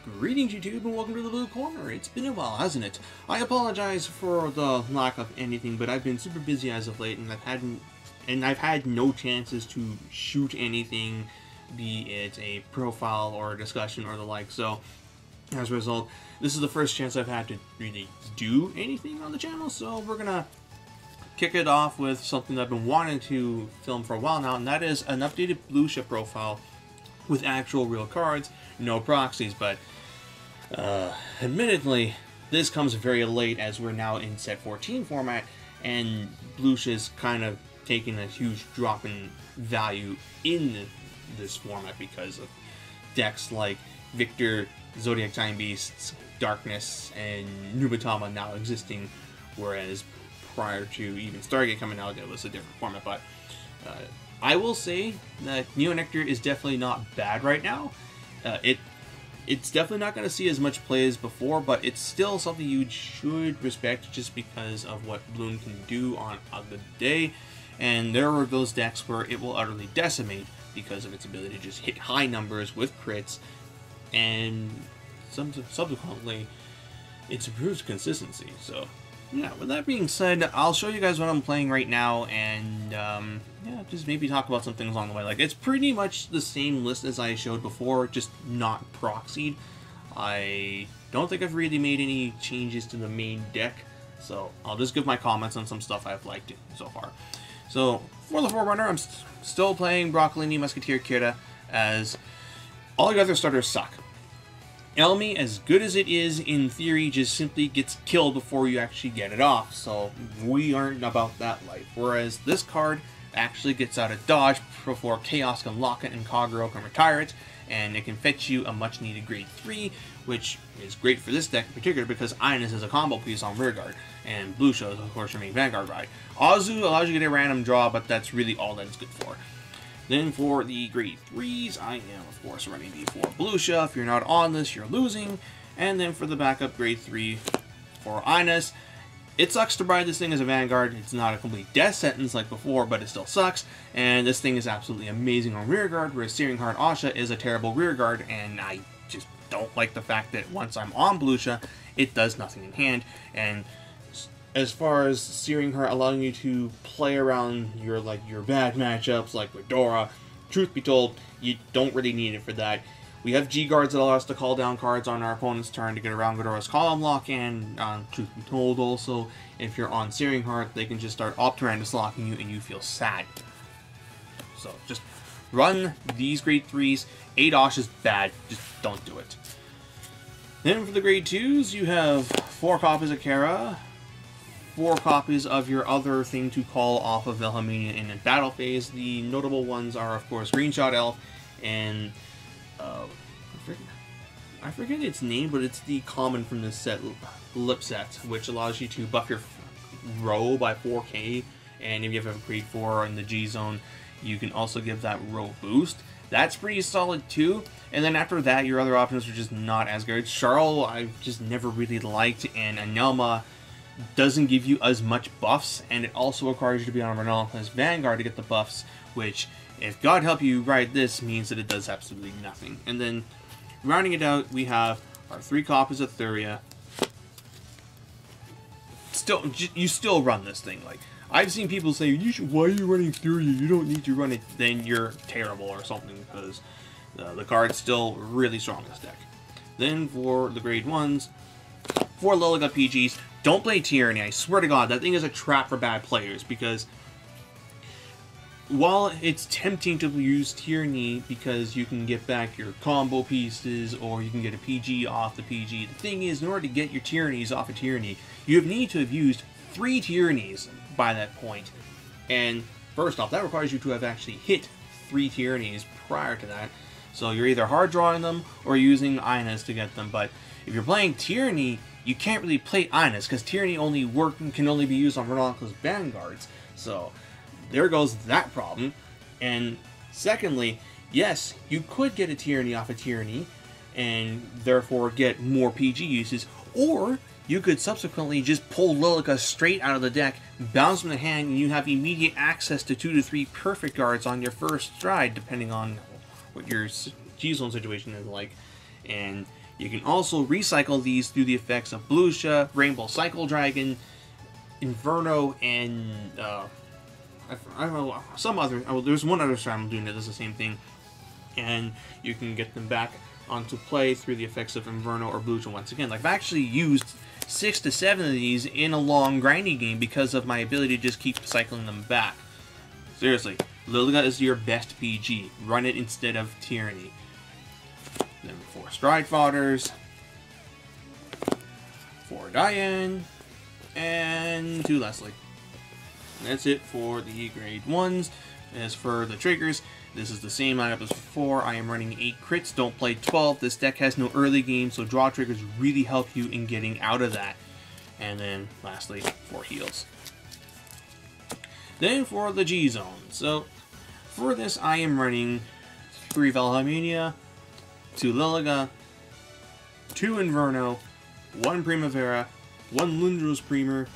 Greetings YouTube and welcome to the Blue Corner. It's been a while, hasn't it? I apologize for the lack of anything, but I've been super busy as of late and I've had no chances to shoot anything, be it a profile or a discussion or the like. So as a result, this is the first chance I've had to really do anything on the channel, so we're gonna kick it off with something that I've been wanting to film for a while now, and that is an updated Bluesha profile with actual real cards, no proxies. But admittedly, this comes very late as we're now in set 14 format, and Bluesha's kind of taking a huge drop in value in this format because of decks like Victor, Zodiac Time Beasts, Darkness, and Nubatama now existing, whereas prior to even Stargate coming out, it was a different format. But I will say that Neo Nectar is definitely not bad right now. It's definitely not going to see as much play as before, but it's still something you should respect just because of what Bloom can do on a good day. And there are those decks where it will utterly decimate because of its ability to just hit high numbers with crits, and subsequently it's improves consistency. So yeah, with that being said, I'll show you guys what I'm playing right now, and yeah, just maybe talk about some things along the way. Like, it's pretty much the same list as I showed before, just not proxied. I don't think I've really made any changes to the main deck, so I'll just give my comments on some stuff I've liked so far. So for the Forerunner, I'm still playing Broccolini, Musketeer, Kira, as all the other starters suck. Elmi, as good as it is, in theory, just simply gets killed before you actually get it off, so we aren't about that life. Whereas this card actually gets out of dodge before Chaos can lock it and Kagero can retire it, and it can fetch you a much needed grade 3, which is great for this deck in particular because Ines is a combo piece on rearguard, and Bluesha is of course your main Vanguard ride. Azu allows you to get a random draw, but that's really all that it's good for. Then for the grade 3s, I am of course running the 4 Bluesha. If you're not on this, you're losing. And then for the backup grade 3 for Ines, it sucks to ride this thing as a Vanguard. It's not a complete death sentence like before, but it still sucks. And this thing is absolutely amazing on rearguard, whereas Searing Heart Ahsha is a terrible rearguard, and I just don't like the fact that once I'm on Bluesha, it does nothing in hand. And as far as Searing Heart allowing you to play around your bad matchups like with Dora, truth be told, you don't really need it for that. We have G-Guards that allow us to call down cards on our opponent's turn to get around Godora's column lock, and truth be told also, if you're on Searing Heart, they can just start Optorandus locking you and you feel sad. So just run these grade 3s. 8 Osh is bad, just don't do it. Then for the grade 2s, you have 4 copies of Kara, 4 copies of your other thing to call off of Wilhelmina in a battle phase. The notable ones are, of course, Greenshot Elf and I forget its name, but it's the common from this set, Lip Set, which allows you to buff your row by 4k, and if you have a grade 4 in the G zone, you can also give that row boost. That's pretty solid too. And then after that, your other options are just not as good. Charl, I've just never really liked, and Anelma doesn't give you as much buffs, and it also requires you to be on a Renaissance Vanguard to get the buffs, which, if God help you ride this, means that it does absolutely nothing. And then, rounding it out, we have our 3 copies of Thuria. You still run this thing. Like, I've seen people say, why are you running Thuria? You don't need to run it. Then you're terrible or something, because the card's still really strong in this deck. Then for the grade 1s, 4 Lilica PGs. Don't play Tyranny. I swear to God, that thing is a trap for bad players, because while it's tempting to use Tyranny because you can get back your combo pieces or you can get a PG off the PG, the thing is, in order to get your Tyrannies off of Tyranny, you need to have used 3 Tyrannies by that point. And first off, that requires you to have actually hit 3 Tyrannies prior to that. So you're either hard drawing them or using Ines to get them. But if you're playing Tyranny, you can't really play Ines because Tyranny can only be used on Renaissance Vanguards. So there goes that problem. And secondly, yes, you could get a Tyranny off of Tyranny and therefore get more PG uses, or you could subsequently just pull Lilica straight out of the deck, bounce from the hand, and you have immediate access to 2 to 3 perfect guards on your first stride, depending on what your G-Zone situation is like. And you can also recycle these through the effects of Blucia, Rainbow Cycle Dragon, Inverno, and I don't know, some other. Oh, there's one other strat I'm doing that does the same thing, and you can get them back onto play through the effects of Inverno or Blucia once again. Like, I've actually used 6 to 7 of these in a long grindy game because of my ability to just keep cycling them back. Seriously, Liliga is your best PG. Run it instead of Tyranny. Then 4 Stride Fodders, 4 Diane, and 2 Leslie. That's it for the grade 1s. As for the triggers, this is the same lineup as before. I am running 8 crits, don't play 12. This deck has no early game, so draw triggers really help you in getting out of that. And then, lastly, 4 heals. Then for the G-Zone. So, for this I am running 3 Valhamania, 2 Liliga, 2 Inverno, 1 Primavera, 1 Lundros Premier,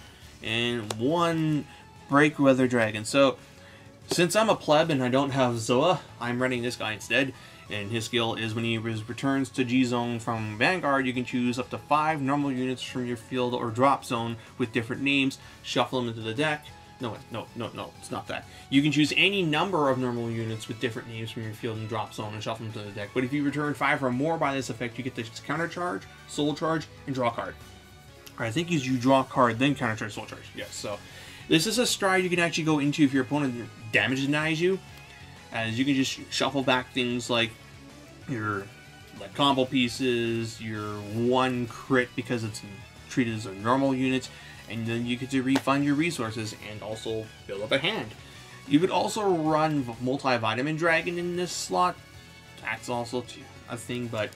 and 1 Breakweather Dragon. So, since I'm a pleb and I don't have Zoa, I'm running this guy instead. And his skill is when he returns to G-Zone from Vanguard, you can choose up to 5 normal units from your field or drop zone with different names, shuffle them into the deck. No, it's not that. You can choose any number of normal units with different names from your field and drop zone and shuffle them to the deck. But if you return 5 or more by this effect, you get this counter charge, soul charge, and draw a card. Or I think is you draw a card, then counter charge, soul charge. Yes, so this is a stride you can actually go into if your opponent damage denies you, as you can just shuffle back things like your combo pieces, your 1 crit because it's treated as a normal unit, and then you get to refund your resources and also build up a hand. You could also run Multivitamin Dragon in this slot. That's also a thing, but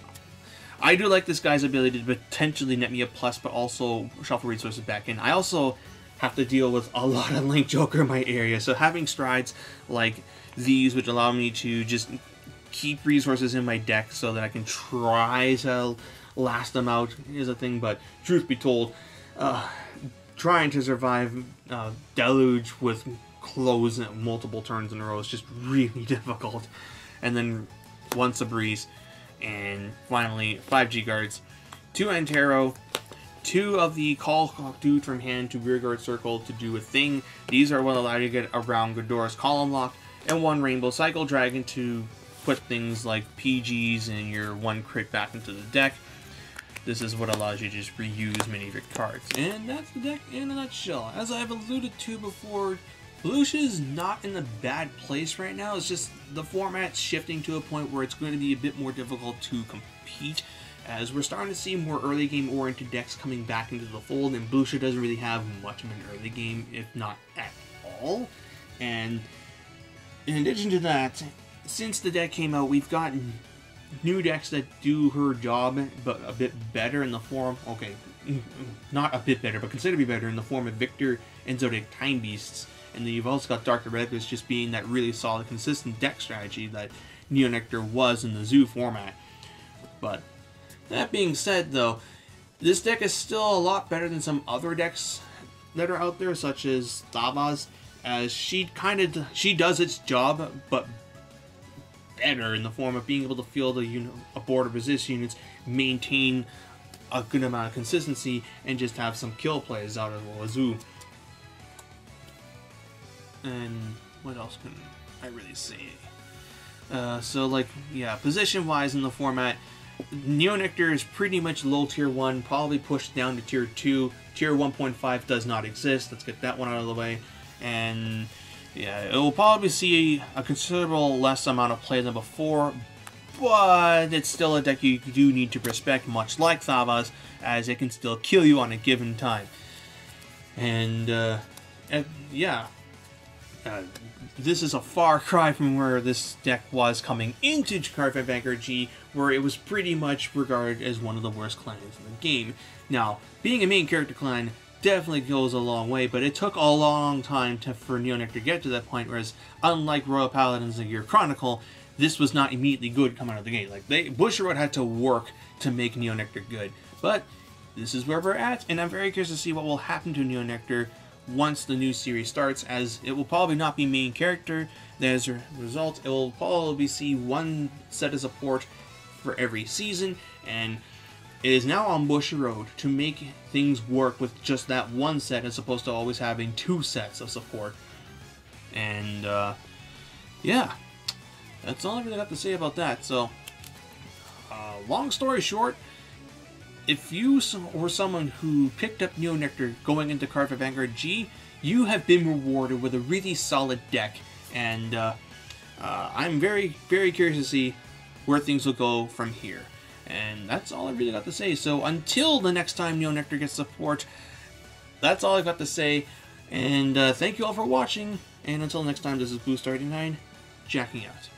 I do like this guy's ability to potentially net me a plus, but also shuffle resources back in. I also have to deal with a lot of Link Joker in my area, so having strides like these, which allow me to just keep resources in my deck so that I can try to last them out is a thing, but truth be told, trying to survive Deluge with close multiple turns in a row is just really difficult. And then once a breeze, and finally 5 G-Guards, 2 Antero, 2 of the Call Dude from hand to Rearguard Circle to do a thing. These are what allow you to get around Ghidorah's Column Lock, and 1 Rainbow Cycle Dragon to put things like PGs and your 1 crit back into the deck. This is what allows you to just reuse many of your cards. And that's the deck in a nutshell. As I've alluded to before, Blucia is not in a bad place right now. It's just the format's shifting to a point where it's going to be a bit more difficult to compete, as we're starting to see more early game oriented decks coming back into the fold, and Blucia doesn't really have much of an early game, if not at all. And in addition to that, since the deck came out, we've gotten new decks that do her job, but a bit better in the form, okay, not a bit better, but considerably better in the form of Victor and Zodiac Time Beasts. And then you've also got Dark Reckless just being that really solid, consistent deck strategy that Neo Nectar was in the Zoo format. But that being said, though, this deck is still a lot better than some other decks that are out there, such as Thavas, as she does its job, but better in the form of being able to field a board of resist units, maintain a good amount of consistency, and just have some kill plays out of the wazoo. And what else can I really say? So, like, yeah, position-wise in the format, Neo Nectar is pretty much low tier 1, probably pushed down to tier 2. Tier 1.5 does not exist. Let's get that one out of the way. And yeah, it will probably see a considerable less amount of play than before, but it's still a deck you do need to respect, much like Thavas, as it can still kill you on a given time. And yeah, this is a far cry from where this deck was coming into Cardfight Vanguard G, where it was pretty much regarded as one of the worst clans in the game. Now, being a main character clan definitely goes a long way, but it took a long time for Neo Nectar to get to that point, whereas unlike Royal Paladins and your Chronicle, this was not immediately good coming out of the gate. Like, Bushiroad had to work to make Neo Nectar good. But this is where we're at, and I'm very curious to see what will happen to Neo Nectar once the new series starts, as it will probably not be main character. As a result, it will probably see one set of support for every season, and it is now on Bushiroad to make things work with just that one set as opposed to always having 2 sets of support. And yeah, that's all I really got to say about that. So long story short, if you were someone who picked up Neo Nectar going into Cardfight Vanguard G, you have been rewarded with a really solid deck, and I'm very, very curious to see where things will go from here. And that's all I really got to say. So until the next time Neo Nectar gets support, that's all I've got to say. And thank you all for watching. And until next time, this is Boost39, jacking out.